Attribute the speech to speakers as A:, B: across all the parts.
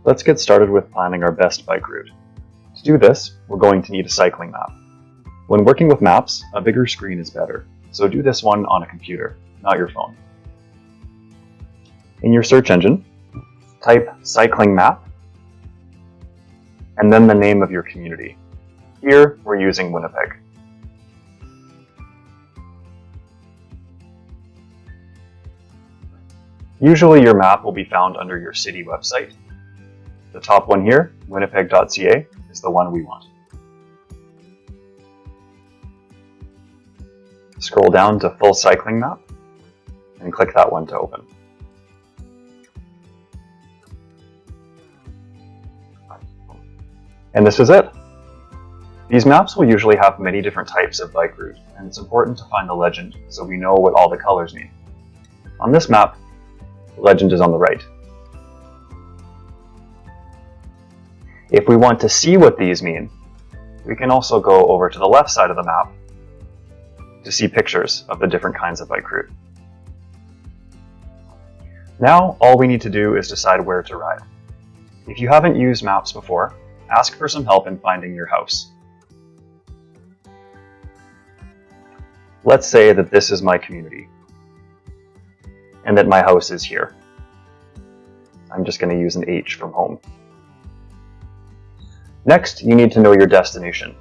A: Let's get started with planning our best bike route. To do this, we're going to need a cycling map. When working with maps, a bigger screen is better, so do this one on a computer, not your phone. In your search engine, type cycling map, and then the name of your community. Here, we're using Winnipeg. Usually your map will be found under your city website. The top one here, winnipeg.ca, is the one we want. Scroll down to Full Cycling Map and click that one to open. And this is it. These maps will usually have many different types of bike route, and it's important to find the legend so we know what all the colors mean. On this map, the legend is on the right. If we want to see what these mean, we can also go over to the left side of the map to see pictures of the different kinds of bike route. Now, all we need to do is decide where to ride. If you haven't used maps before, ask for some help in finding your house. Let's say that this is my community, and that my house is here. I'm just going to use an H from home. Next, you need to know your destination.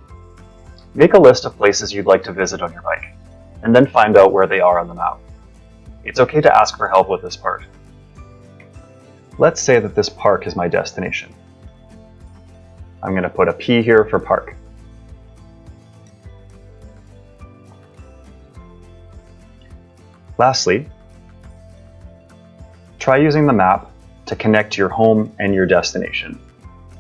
A: Make a list of places you'd like to visit on your bike, and then find out where they are on the map. It's okay to ask for help with this part. Let's say that this park is my destination. I'm going to put a P here for park. Lastly, try using the map to connect your home and your destination.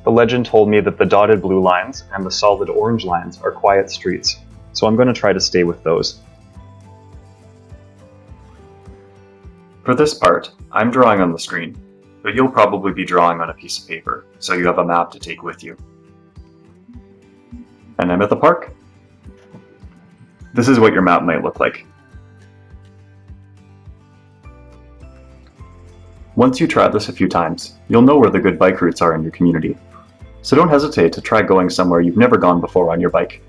A: The legend told me that the dotted blue lines and the solid orange lines are quiet streets, so I'm going to try to stay with those. For this part, I'm drawing on the screen, but you'll probably be drawing on a piece of paper, so you have a map to take with you. And I'm at the park. This is what your map might look like. Once you try this a few times, you'll know where the good bike routes are in your community. So don't hesitate to try going somewhere you've never gone before on your bike.